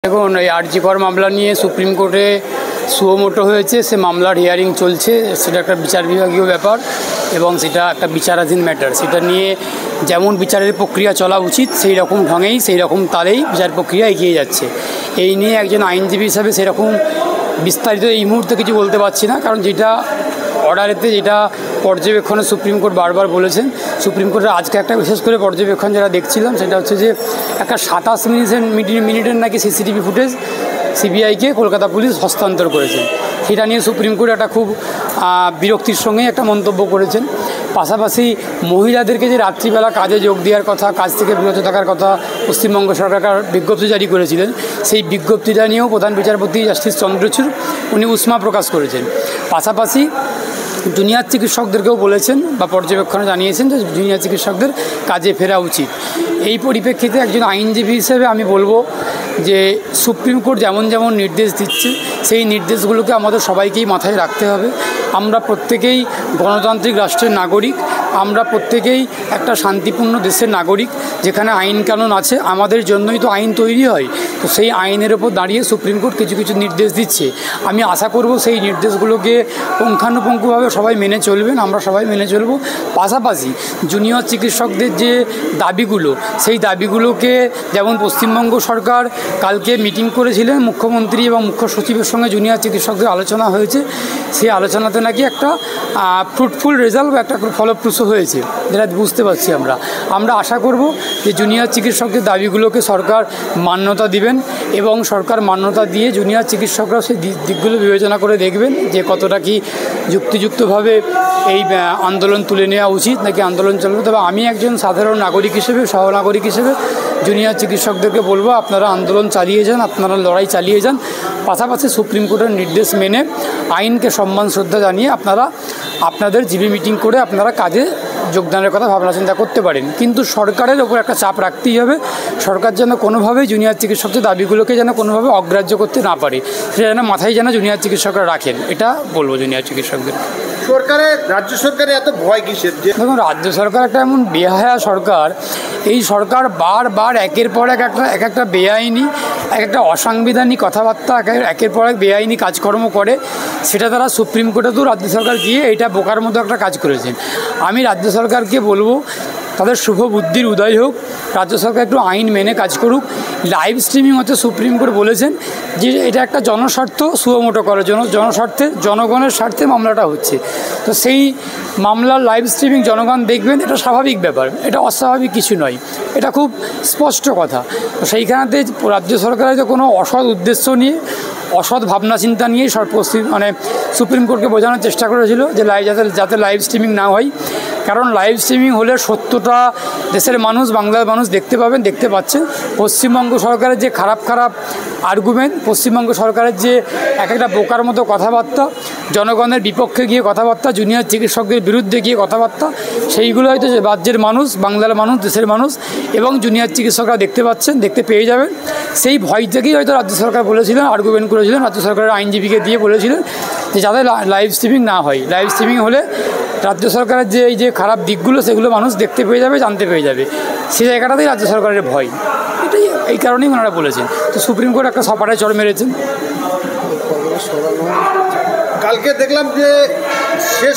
দেখুন, এই আরজি কর মামলা নিয়ে সুপ্রিম কোর্টে সুও মোটো হয়েছে। সে মামলার হিয়ারিং চলছে। সেটা একটা বিচার বিভাগীয় ব্যাপার এবং সেটা একটা বিচারাধীন ম্যাটার। সেটা নিয়ে যেমন বিচারের প্রক্রিয়া চলা উচিত সেই রকম ঢঙেই সেই রকম তালেই বিচার প্রক্রিয়া এগিয়ে যাচ্ছে। এই নিয়ে একজন আইনজীবী হিসাবে সেরকম বিস্তারিত এই মুহূর্তে কিছু বলতে পারছি না, কারণ যেটা অর্ডারেতে যেটা পর্যবেক্ষণে সুপ্রিম কোর্ট বারবার বলেছেন। সুপ্রিম কোর্টের আজকে একটা বিশেষ করে পর্যবেক্ষণ যারা দেখছিলাম সেটা হচ্ছে যে একটা 27 মিনিটের নাকি সিসিটিভি ফুটেজ সিবিআইকে কলকাতা পুলিশ হস্তান্তর করেছেন। সেটা নিয়ে সুপ্রিম কোর্ট একটা খুব বিরক্তির সঙ্গেই একটা মন্তব্য করেছেন। পাশাপাশি মহিলাদেরকে যে রাত্রিবেলা কাজে যোগ দেওয়ার কথা, কাজ থেকে বিরত থাকার কথা পশ্চিমবঙ্গ সরকার বিজ্ঞপ্তি জারি করেছিলেন, সেই বিজ্ঞপ্তিটা নিয়েও প্রধান বিচারপতি জাস্টিস চন্দ্রচূড় উনি উষ্মা প্রকাশ করেছেন। পাশাপাশি জুনিয়র চিকিৎসকদেরকেও বলেছেন বা পর্যবেক্ষণে জানিয়েছেন যে জুনিয়র চিকিৎসকদের কাজে ফেরা উচিত। এই পরিপ্রেক্ষিতে একজন আইনজীবী হিসেবে আমি বলবো যে সুপ্রিম কোর্ট যেমন যেমন নির্দেশ দিচ্ছে সেই নির্দেশগুলোকে আমাদের সবাইকেই মাথায় রাখতে হবে। আমরা প্রত্যেকেই গণতান্ত্রিক রাষ্ট্রের নাগরিক, আমরা প্রত্যেকেই একটা শান্তিপূর্ণ দেশের নাগরিক যেখানে আইন কানুন আছে। আমাদের জন্যই তো আইন তৈরি হয়। তো সেই আইনের ওপর দাঁড়িয়ে সুপ্রিম কোর্ট কিছু কিছু নির্দেশ দিচ্ছে। আমি আশা করব সেই নির্দেশগুলোকে পুঙ্খানুপুঙ্খভাবে সবাই মেনে চলবেন, আমরা সবাই মেনে চলব। পাশাপাশি জুনিয়র চিকিৎসকদের যে দাবিগুলো, সেই দাবিগুলোকে যেমন পশ্চিমবঙ্গ সরকার কালকে মিটিং করেছিলেন, মুখ্যমন্ত্রী এবং মুখ্য সচিবের সঙ্গে জুনিয়র চিকিৎসকদের আলোচনা হয়েছে। সেই আলোচনাতে নাকি একটা ফ্রুটফুল রেজাল্ট বা একটা ফলপ্রসূ হয়েছে, যেটা বুঝতে পারছি আমরা আশা করব যে জুনিয়র চিকিৎসকদের দাবিগুলোকে সরকার মান্যতা দিবেন এবং সরকার মান্যতা দিয়ে জুনিয়র চিকিৎসকরা সেই দিকগুলো বিবেচনা করে দেখবেন যে কতটা কি যুক্তিযুক্তভাবে এই আন্দোলন তুলে নেওয়া উচিত নাকি আন্দোলন চলবে। তবে আমি একজন সাধারণ নাগরিক হিসেবে, সহনাগরিক হিসেবে জুনিয়র চিকিৎসকদেরকে বলবো আপনারা আন্দোলন চালিয়ে যান, আপনারা লড়াই চালিয়ে যান। পাশাপাশি সুপ্রিম কোর্টের নির্দেশ মেনে আইনকে সম্মান শ্রদ্ধা জানিয়ে আপনারা আপনাদের জিবি মিটিং করে আপনারা কাজে যোগদানের কথা ভাবনা চিন্তা করতে পারেন। কিন্তু সরকারের ওপর একটা চাপ রাখতেই হবে। সরকার যেন কোনোভাবেই জুনিয়র চিকিৎসকদের দাবিগুলোকে যেন কোনোভাবে অগ্রাহ্য করতে না পারে, সেটা যেন মাথায় যেন জুনিয়র চিকিৎসকরা রাখেন, এটা বলবো জুনিয়র চিকিৎসকদের। রাজ্য সরকারের এত ভয় কিসের? দেখুন, রাজ্য সরকার একটা এমন বেহায়া সরকার। এই সরকার বারবার একের পর এক একটা বেআইনি, একটা অসাংবিধানিক কথাবার্তা, একের পর এক বেআইনি কাজকর্ম করে। সেটা তারা সুপ্রিম কোর্টেতেও রাজ্য সরকার গিয়ে এটা বোকার মতো একটা কাজ করেছেন। আমি রাজ্য সরকারকে বলবো তাদের শুভ বুদ্ধির উদয় হোক, রাজ্য সরকার একটু আইন মেনে কাজ করুক। লাইভ স্ট্রিমিং হচ্ছে সুপ্রিম কোর্ট বলেছেন যে এটা একটা জনস্বার্থ সুও মোটো করার জন্য, জনস্বার্থে জনগণের স্বার্থে মামলাটা হচ্ছে। তো সেই মামলার লাইভ স্ট্রিমিং জনগণ দেখবেন, এটা স্বাভাবিক ব্যাপার, এটা অস্বাভাবিক কিছু নয়, এটা খুব স্পষ্ট কথা। তো সেইখানেতে রাজ্য সরকারের যে কোনো অসৎ উদ্দেশ্য নিয়ে, অসৎ ভাবনা চিন্তা নিয়েই সুপ্রিম কোর্টকে বোঝানোর চেষ্টা করেছিল যে যাতে লাইভ স্ট্রিমিং না হয়। কারণ লাইভ স্ট্রিমিং হলে সত্যটা দেশের মানুষ, বাংলার মানুষ দেখতে পাবেন, দেখতে পাচ্ছেন। পশ্চিমবঙ্গ সরকারের যে খারাপ আর্গুমেন্ট, পশ্চিমবঙ্গ সরকারের যে একটা বোকার মতো কথাবার্তা, জনগণের বিপক্ষে গিয়ে কথাবার্তা, জুনিয়র চিকিৎসকদের বিরুদ্ধে গিয়ে কথাবার্তা, সেইগুলো হয়তো রাজ্যের মানুষ, বাংলার মানুষ, দেশের মানুষ এবং জুনিয়র চিকিৎসকরা দেখতে পাচ্ছেন, দেখতে পেয়ে যাবেন। সেই ভয় থেকেই হয়তো রাজ্য সরকার বলেছিলেন, আর্গুমেন্ট করেছিলেন, রাজ্য সরকারের আইনজীবীকে দিয়ে বলেছিলেন যে যাতে লাইভ স্ট্রিমিং না হয়। লাইভ স্ট্রিমিং হলে রাজ্য সরকারের যে এই যে খারাপ দিকগুলো সেগুলো মানুষ দেখতে পেয়ে যাবে, জানতে পেয়ে যাবে। সেই জায়গাটাতেই রাজ্য সরকারের ভয়, এটাই এই কারণেই ওনারা বলেছেন। তো সুপ্রিম কোর্ট একটা সপাটায় চড় মেরেছেন। কালকে দেখলাম যে শেষ